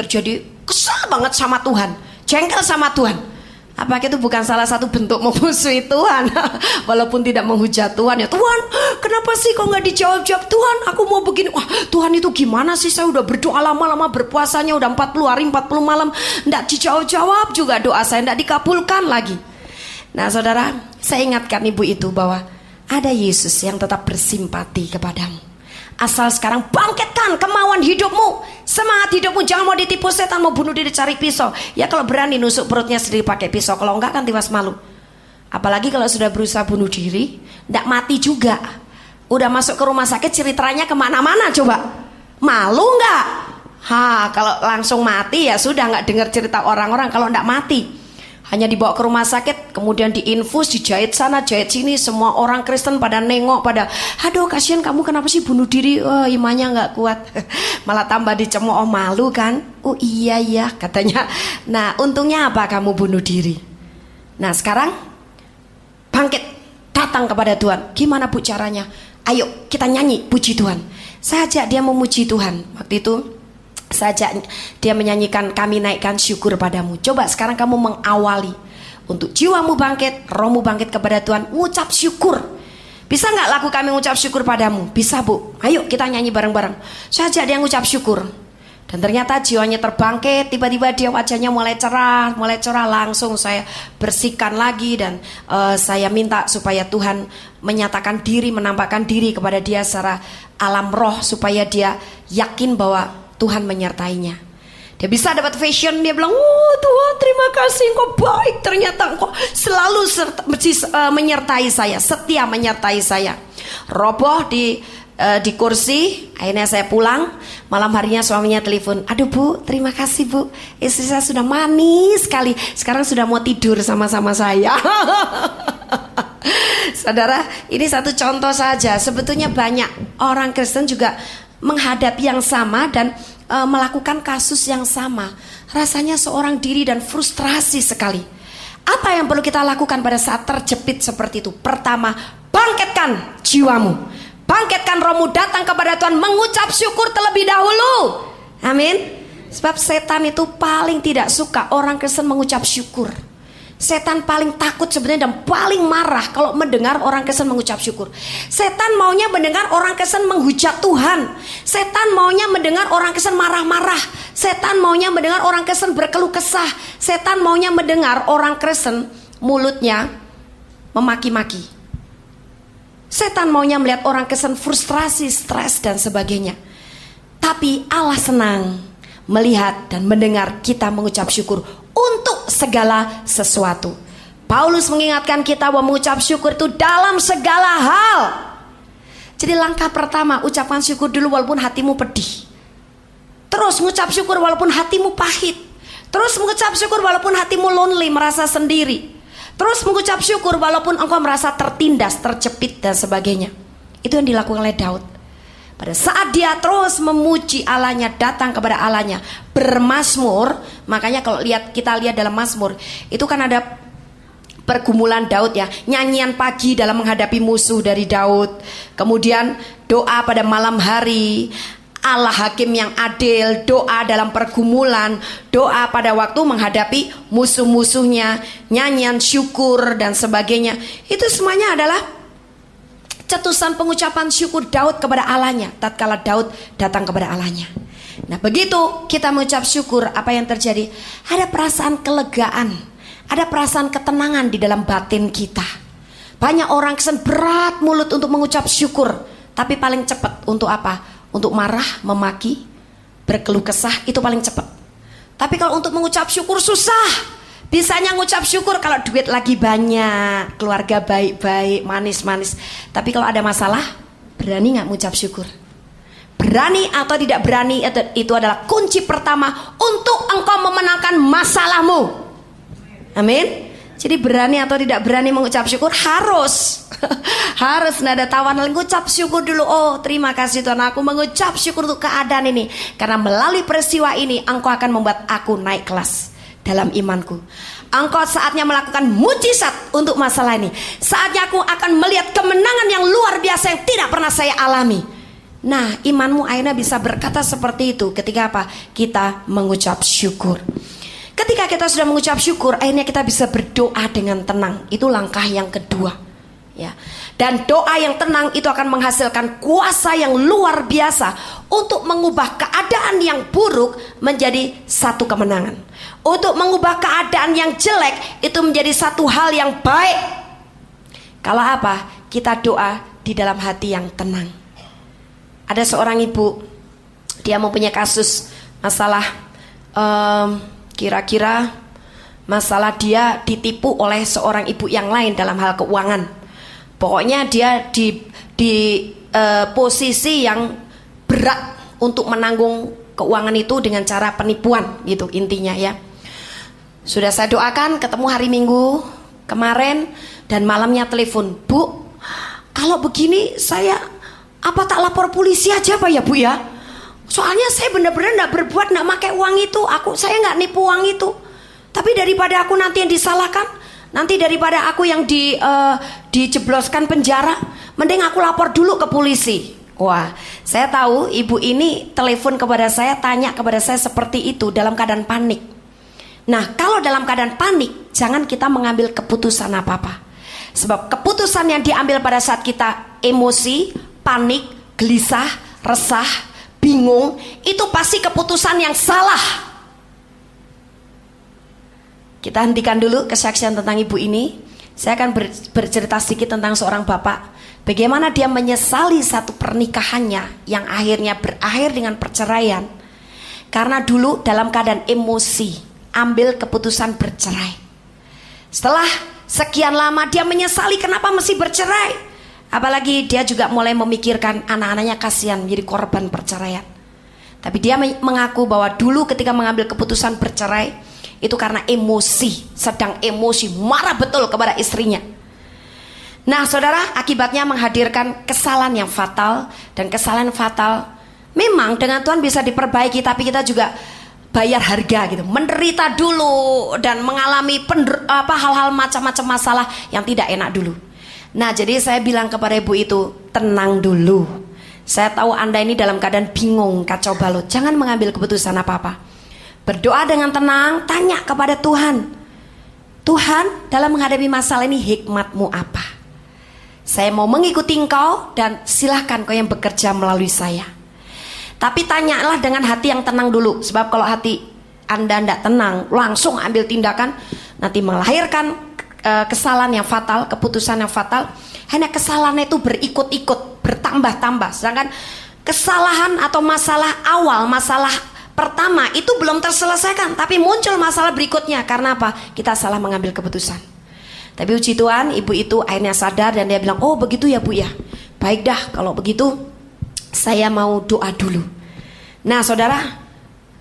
D: terjadi, kesal banget sama Tuhan, jengkel sama Tuhan. Apakah itu bukan salah satu bentuk memusuhi Tuhan? Walaupun tidak menghujat Tuhan, ya Tuhan, kenapa sih kok nggak dijawab-jawab? Tuhan, aku mau begini. Wah, Tuhan itu gimana sih? Saya udah berdoa lama-lama, berpuasanya udah 40 hari 40 malam, tidak dijawab-jawab juga doa saya, tidak dikabulkan lagi. Nah saudara, saya ingatkan ibu itu bahwa ada Yesus yang tetap bersimpati kepadamu. Asal sekarang bangkitkan kemauan hidupmu, semangat hidupmu. Jangan mau ditipu setan, mau bunuh diri cari pisau. Ya kalau berani nusuk perutnya sendiri pakai pisau, kalau enggak kan tiwas malu. Apalagi kalau sudah berusaha bunuh diri, enggak mati juga. Udah masuk ke rumah sakit, ceritanya kemana-mana coba. Malu enggak? Kalau langsung mati ya sudah, enggak dengar cerita orang-orang. Kalau enggak mati, hanya dibawa ke rumah sakit, kemudian diinfus, dijahit sana, jahit sini. Semua orang Kristen pada nengok, pada, aduh kasihan kamu kenapa sih bunuh diri? Imannya nggak kuat. Malah tambah dicemooh, malu kan? Oh iya katanya. Nah untungnya apa kamu bunuh diri? Nah sekarang bangkit, datang kepada Tuhan. Gimana bu caranya? Ayo kita nyanyi puji Tuhan. Saya ajak dia memuji Tuhan. Waktu itu saja dia menyanyikan kami naikkan syukur padamu. Coba sekarang kamu mengawali untuk jiwamu bangkit, rohmu bangkit kepada Tuhan, ngucap syukur. Bisa nggak laku kami ngucap syukur padamu? Bisa bu. Ayo kita nyanyi bareng-bareng. Saya ajak dia ngucap syukur. Dan ternyata jiwanya terbangkit. Tiba-tiba dia wajahnya mulai cerah. Langsung saya bersihkan lagi. Dan saya minta supaya Tuhan menyatakan diri, menampakkan diri kepada dia secara alam roh, supaya dia yakin bahwa Tuhan menyertainya. Dia bisa dapat fashion, dia bilang, oh Tuhan terima kasih engkau baik, ternyata engkau selalu menyertai saya, setia menyertai saya. Roboh di kursi, akhirnya saya pulang. Malam harinya suaminya telepon, aduh Bu, terima kasih Bu, istri saya sudah manis sekali, sekarang sudah mau tidur sama-sama saya. Saudara, ini satu contoh saja. Sebetulnya banyak orang Kristen juga menghadapi yang sama dan melakukan kasus yang sama. Rasanya seorang diri dan frustrasi sekali. Apa yang perlu kita lakukan pada saat terjepit seperti itu? Pertama, bangkitkan jiwamu, bangkitkan rohmu, datang kepada Tuhan, mengucap syukur terlebih dahulu. Amin. Sebab setan itu paling tidak suka orang Kristen mengucap syukur. Setan paling takut sebenarnya dan paling marah kalau mendengar orang Kristen mengucap syukur. Setan maunya mendengar orang Kristen menghujat Tuhan. Setan maunya mendengar orang Kristen marah-marah. Setan maunya mendengar orang Kristen berkeluh kesah. Setan maunya mendengar orang Kristen mulutnya memaki-maki. Setan maunya melihat orang Kristen frustrasi, stres dan sebagainya. Tapi Allah senang melihat dan mendengar kita mengucap syukur untuk segala sesuatu. Paulus mengingatkan kita bahwa mengucap syukur itu dalam segala hal. Jadi langkah pertama, ucapkan syukur dulu walaupun hatimu pedih. Terus mengucap syukur walaupun hatimu pahit. Terus mengucap syukur walaupun hatimu lonely, merasa sendiri. Terus mengucap syukur walaupun engkau merasa tertindas, terjepit dan sebagainya. Itu yang dilakukan oleh Daud. Pada saat dia terus memuji Allahnya, datang kepada Allahnya, bermazmur. Makanya kalau kita lihat dalam Mazmur, itu kan ada pergumulan Daud ya, nyanyian pagi dalam menghadapi musuh dari Daud. Kemudian doa pada malam hari, Allah hakim yang adil, doa dalam pergumulan, doa pada waktu menghadapi musuh-musuhnya, nyanyian syukur dan sebagainya. Itu semuanya adalah cetusan pengucapan syukur Daud kepada Allahnya tatkala Daud datang kepada Allahnya. Nah, begitu kita mengucap syukur, apa yang terjadi? Ada perasaan kelegaan, ada perasaan ketenangan di dalam batin kita. Banyak orang Kristen berat mulut untuk mengucap syukur, tapi paling cepat untuk apa? Untuk marah, memaki, berkeluh kesah, itu paling cepat. Tapi kalau untuk mengucap syukur susah. Bisanya ngucap syukur kalau duit lagi banyak, keluarga baik-baik, manis-manis. Tapi kalau ada masalah, berani gak mengucap syukur? Berani atau tidak berani, itu adalah kunci pertama untuk engkau memenangkan masalahmu. Amin. Jadi berani atau tidak berani mengucap syukur harus harus nada tawanan, mengucap syukur dulu. Oh terima kasih Tuhan, aku mengucap syukur untuk keadaan ini, karena melalui peristiwa ini engkau akan membuat aku naik kelas dalam imanku. Engkau saatnya melakukan mujizat untuk masalah ini. Saatnya aku akan melihat kemenangan yang luar biasa yang tidak pernah saya alami. Nah, imanmu akhirnya bisa berkata seperti itu ketika apa? Kita mengucap syukur. Ketika kita sudah mengucap syukur, akhirnya kita bisa berdoa dengan tenang. Itu langkah yang kedua. Ya. Dan doa yang tenang itu akan menghasilkan kuasa yang luar biasa untuk mengubah keadaan yang buruk menjadi satu kemenangan. Untuk mengubah keadaan yang jelek itu menjadi satu hal yang baik. Kalau apa? Kita doa di dalam hati yang tenang. Ada seorang ibu, dia mempunyai kasus masalah, kira-kira masalah dia ditipu oleh seorang ibu yang lain dalam hal keuangan. Pokoknya dia di posisi yang berat untuk menanggung keuangan itu dengan cara penipuan gitu intinya ya. Sudah saya doakan, ketemu hari Minggu kemarin dan malamnya telepon, Bu, kalau begini saya apa tak lapor polisi aja Pak ya Bu ya? Soalnya saya benar-benar nggak berbuat, nggak pakai uang itu, saya nggak nipu uang itu. Tapi daripada aku nanti yang disalahkan, nanti daripada aku yang dijebloskan penjara, mending aku lapor dulu ke polisi. Wah, saya tahu ibu ini telepon kepada saya, tanya kepada saya seperti itu dalam keadaan panik. Nah, kalau dalam keadaan panik, jangan kita mengambil keputusan apa-apa. Sebab keputusan yang diambil pada saat kita emosi, panik, gelisah, resah, bingung, itu pasti keputusan yang salah. Kita hentikan dulu kesaksian tentang ibu ini. Saya akan bercerita sedikit tentang seorang bapak. Bagaimana dia menyesali satu pernikahannya yang akhirnya berakhir dengan perceraian. Karena dulu dalam keadaan emosi, ambil keputusan bercerai. Setelah sekian lama dia menyesali kenapa mesti bercerai. Apalagi dia juga mulai memikirkan anak-anaknya, kasihan menjadi korban perceraian. Tapi dia mengaku bahwa dulu ketika mengambil keputusan bercerai itu karena emosi, sedang emosi, marah betul kepada istrinya. Nah saudara, akibatnya menghadirkan kesalahan yang fatal. Dan kesalahan fatal memang dengan Tuhan bisa diperbaiki, tapi kita juga bayar harga gitu, menderita dulu dan mengalami hal-hal macam-macam masalah yang tidak enak dulu. Nah jadi saya bilang kepada ibu itu, tenang dulu. Saya tahu Anda ini dalam keadaan bingung, kacau balau. Jangan mengambil keputusan apa-apa. Berdoa dengan tenang, tanya kepada Tuhan. Tuhan, dalam menghadapi masalah ini hikmat-Mu apa? Saya mau mengikuti Engkau dan silahkan Kau yang bekerja melalui saya. Tapi tanyalah dengan hati yang tenang dulu. Sebab kalau hati Anda tidak tenang, langsung ambil tindakan, nanti melahirkan kesalahan yang fatal, keputusan yang fatal. Hanya kesalahan itu berikut-ikut, bertambah-tambah. Sedangkan kesalahan atau masalah awal, masalah pertama itu belum terselesaikan, tapi muncul masalah berikutnya. Karena apa? Kita salah mengambil keputusan. Tapi puji Tuhan, ibu itu akhirnya sadar dan dia bilang, oh begitu ya Bu ya. Baik dah, kalau begitu saya mau doa dulu. Nah saudara,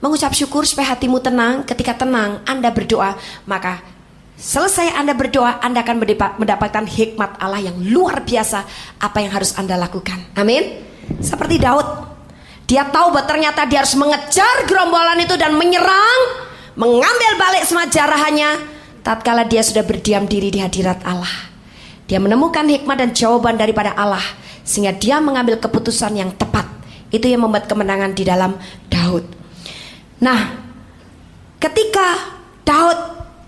D: mengucap syukur supaya hatimu tenang. Ketika tenang Anda berdoa, maka selesai Anda berdoa, Anda akan mendapatkan hikmat Allah yang luar biasa. Apa yang harus Anda lakukan. Amin. Seperti Daud, dia tahu bahwa ternyata dia harus mengejar gerombolan itu dan menyerang, mengambil balik semua jarahannya. Tatkala dia sudah berdiam diri di hadirat Allah, dia menemukan hikmat dan jawaban daripada Allah, sehingga dia mengambil keputusan yang tepat. Itu yang membuat kemenangan di dalam Daud. Nah, ketika Daud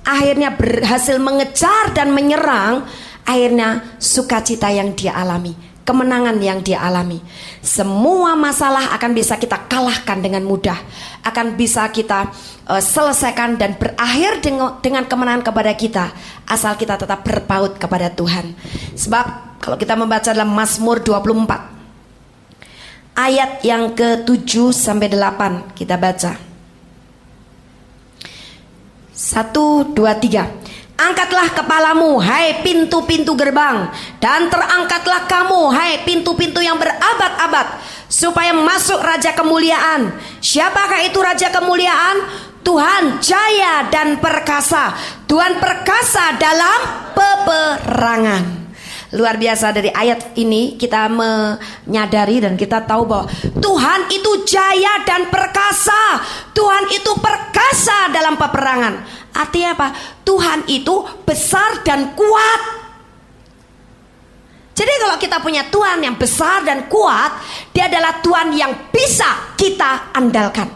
D: akhirnya berhasil mengejar dan menyerang, akhirnya sukacita yang dia alami, kemenangan yang dia alami. Semua masalah akan bisa kita kalahkan dengan mudah, akan bisa kita selesaikan dan berakhir dengan kemenangan kepada kita, asal kita tetap berpaut kepada Tuhan. Sebab kalau kita membaca dalam Mazmur 24 ayat yang ke-7 sampai 8, kita baca 1, 2, 3. Angkatlah kepalamu, hai pintu-pintu gerbang, dan terangkatlah kamu, hai pintu-pintu yang berabad-abad, supaya masuk Raja Kemuliaan. Siapakah itu Raja Kemuliaan? Tuhan jaya dan perkasa, Tuhan perkasa dalam peperangan. Luar biasa, dari ayat ini kita menyadari dan kita tahu bahwa Tuhan itu jaya dan perkasa. Tuhan itu perkasa dalam peperangan. Artinya apa? Tuhan itu besar dan kuat. Jadi kalau kita punya Tuhan yang besar dan kuat, Dia adalah Tuhan yang bisa kita andalkan.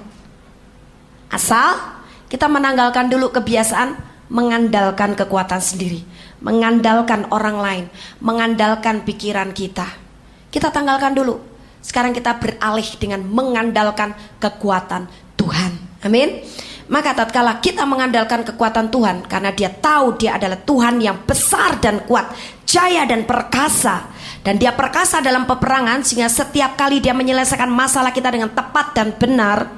D: Asal kita menanggalkan dulu kebiasaan mengandalkan kekuatan sendiri, mengandalkan orang lain, mengandalkan pikiran kita. Kita tanggalkan dulu. Sekarang kita beralih dengan mengandalkan kekuatan Tuhan. Amin. Maka tatkala kita mengandalkan kekuatan Tuhan, karena Dia tahu Dia adalah Tuhan yang besar dan kuat, jaya dan perkasa, dan Dia perkasa dalam peperangan, sehingga setiap kali Dia menyelesaikan masalah kita dengan tepat dan benar,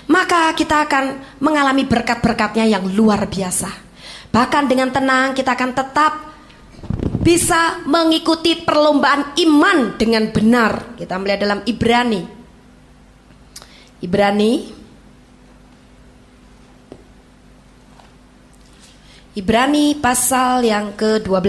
D: maka kita akan mengalami berkat-berkatnya yang luar biasa. Bahkan dengan tenang kita akan tetap bisa mengikuti perlombaan iman dengan benar. Kita melihat dalam Ibrani pasal yang ke-12.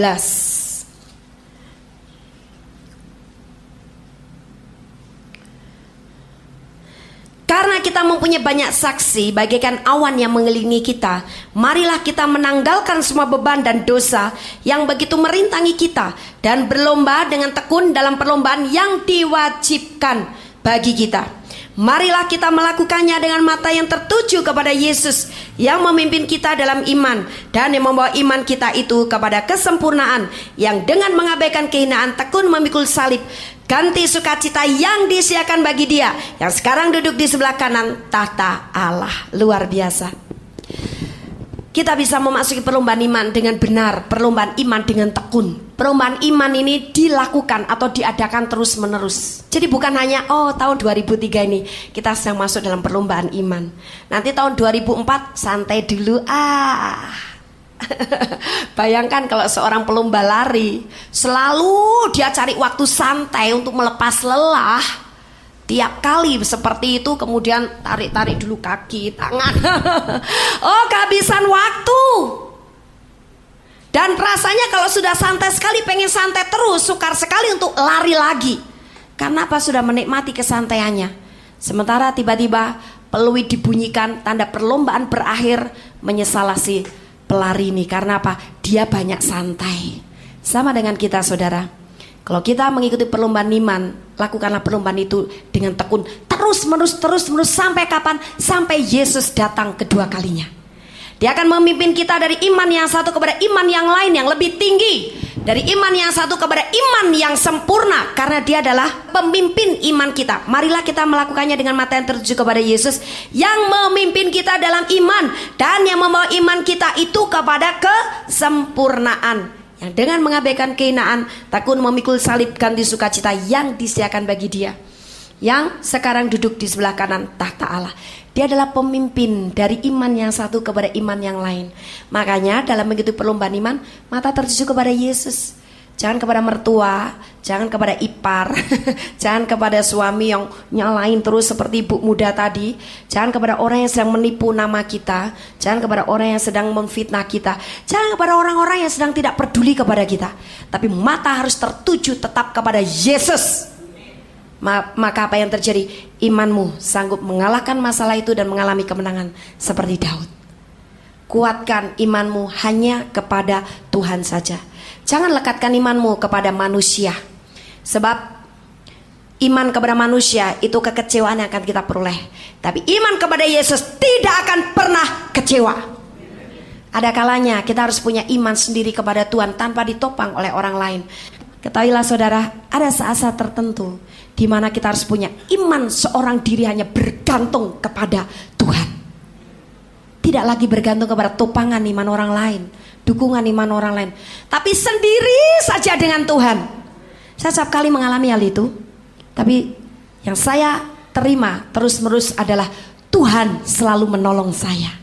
D: Karena kita mempunyai banyak saksi bagaikan awan yang mengelilingi kita, marilah kita menanggalkan semua beban dan dosa yang begitu merintangi kita, dan berlomba dengan tekun dalam perlombaan yang diwajibkan bagi kita. Marilah kita melakukannya dengan mata yang tertuju kepada Yesus yang memimpin kita dalam iman dan yang membawa iman kita itu kepada kesempurnaan, yang dengan mengabaikan kehinaan tekun memikul salib, ganti sukacita yang disediakan bagi Dia yang sekarang duduk di sebelah kanan tahta Allah. Luar biasa. kita bisa memasuki perlombaan iman dengan benar, perlombaan iman dengan tekun. Perlombaan iman ini dilakukan atau diadakan terus menerus. Jadi bukan hanya tahun 2003 ini kita sedang masuk dalam perlombaan iman. Nanti tahun 2004 santai dulu Bayangkan kalau seorang pelomba lari selalu dia cari waktu santai untuk melepas lelah. Tiap kali seperti itu kemudian tarik-tarik dulu kaki, tangan. Kehabisan waktu. Dan rasanya kalau sudah santai sekali pengen santai terus, sukar sekali untuk lari lagi. Karena apa? Sudah menikmati kesantaiannya. Sementara tiba-tiba peluit dibunyikan, tanda perlombaan berakhir, menyesal si pelari ini. Karena apa? Dia banyak santai. Sama dengan kita, saudara. Kalau kita mengikuti perlombaan iman, lakukanlah perlombaan itu dengan tekun, terus menerus sampai kapan? Sampai Yesus datang kedua kalinya. Dia akan memimpin kita dari iman yang satu kepada iman yang lain yang lebih tinggi, dari iman yang satu kepada iman yang sempurna, karena dia adalah pemimpin iman kita. Marilah kita melakukannya dengan mata yang tertuju kepada Yesus yang memimpin kita dalam iman dan yang membawa iman kita itu kepada kesempurnaan. Yang dengan mengabaikan kehinaan, takun memikul salib ganti sukacita yang disediakan bagi dia, yang sekarang duduk di sebelah kanan tahta Allah. Dia adalah pemimpin dari iman yang satu kepada iman yang lain. Makanya dalam mengikuti perlombaan iman, mata tertuju kepada Yesus. Jangan kepada mertua, jangan kepada ipar, jangan kepada suami yang nyalain terus seperti ibu muda tadi, jangan kepada orang yang sedang menipu nama kita, jangan kepada orang yang sedang memfitnah kita, jangan kepada orang-orang yang sedang tidak peduli kepada kita. Tapi mata harus tertuju tetap kepada Yesus. Maka apa yang terjadi? Imanmu sanggup mengalahkan masalah itu dan mengalami kemenangan seperti Daud. Kuatkan imanmu hanya kepada Tuhan saja. Jangan lekatkan imanmu kepada manusia. Sebab iman kepada manusia itu kekecewaan yang akan kita peroleh. Tapi iman kepada Yesus tidak akan pernah kecewa. Ada kalanya kita harus punya iman sendiri kepada Tuhan tanpa ditopang oleh orang lain. Ketahuilah saudara, ada saat-saat tertentu di mana kita harus punya iman seorang diri hanya bergantung kepada Tuhan. Tidak lagi bergantung kepada topangan iman orang lain, dukungan iman orang lain, tapi sendiri saja dengan Tuhan. Saya setiap kali mengalami hal itu. Tapi yang saya terima terus-menerus adalah Tuhan selalu menolong saya.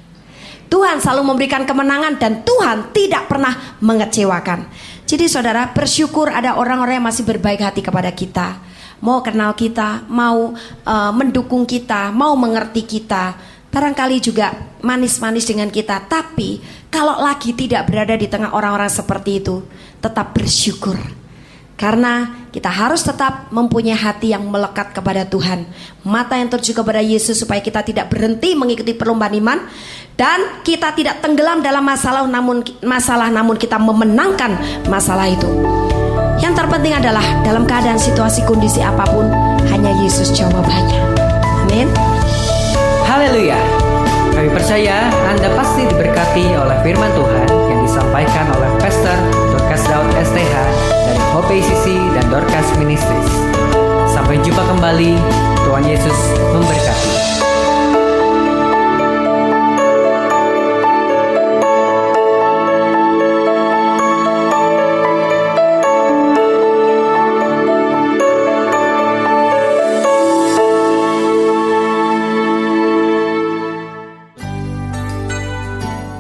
D: Tuhan selalu memberikan kemenangan dan Tuhan tidak pernah mengecewakan. Jadi saudara, bersyukur ada orang-orang yang masih berbaik hati kepada kita, mau kenal kita, mau mendukung kita, mau mengerti kita. Barangkali juga manis-manis dengan kita. Tapi kalau lagi tidak berada di tengah orang-orang seperti itu, tetap bersyukur. Karena kita harus tetap mempunyai hati yang melekat kepada Tuhan, mata yang tertuju kepada Yesus, supaya kita tidak berhenti mengikuti perlombaan iman, dan kita tidak tenggelam dalam masalah namun kita memenangkan masalah itu. Yang terpenting adalah dalam keadaan situasi kondisi apapun, hanya Yesus jawabannya. Amin.
C: Haleluya. Kami percaya Anda pasti diberkati oleh firman Tuhan yang disampaikan oleh Pastor Dorcas Daud STH dari Hope ACC dan Dorcas Ministries. Sampai jumpa kembali. Tuhan Yesus memberkati.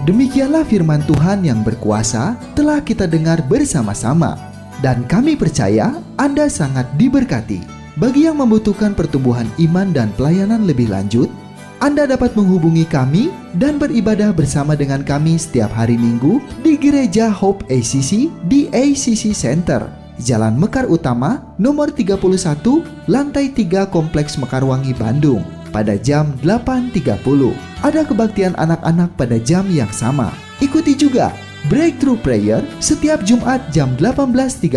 A: Demikianlah firman Tuhan yang berkuasa telah kita dengar bersama-sama. Dan kami percaya Anda sangat diberkati. Bagi yang membutuhkan pertumbuhan iman dan pelayanan lebih lanjut, Anda dapat menghubungi kami dan beribadah bersama dengan kami setiap hari Minggu di Gereja Hope ACC di ACC Center, Jalan Mekar Utama, nomor 31, lantai 3 Kompleks Mekarwangi, Bandung, pada jam 8.30. Ada kebaktian anak-anak pada jam yang sama. Ikuti juga Breakthrough Prayer setiap Jumat jam 18.30.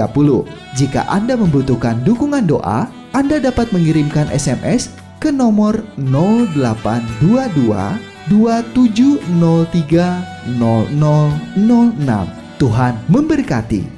A: Jika Anda membutuhkan dukungan doa, Anda dapat mengirimkan SMS ke nomor 0822 2703 0006. Tuhan memberkati.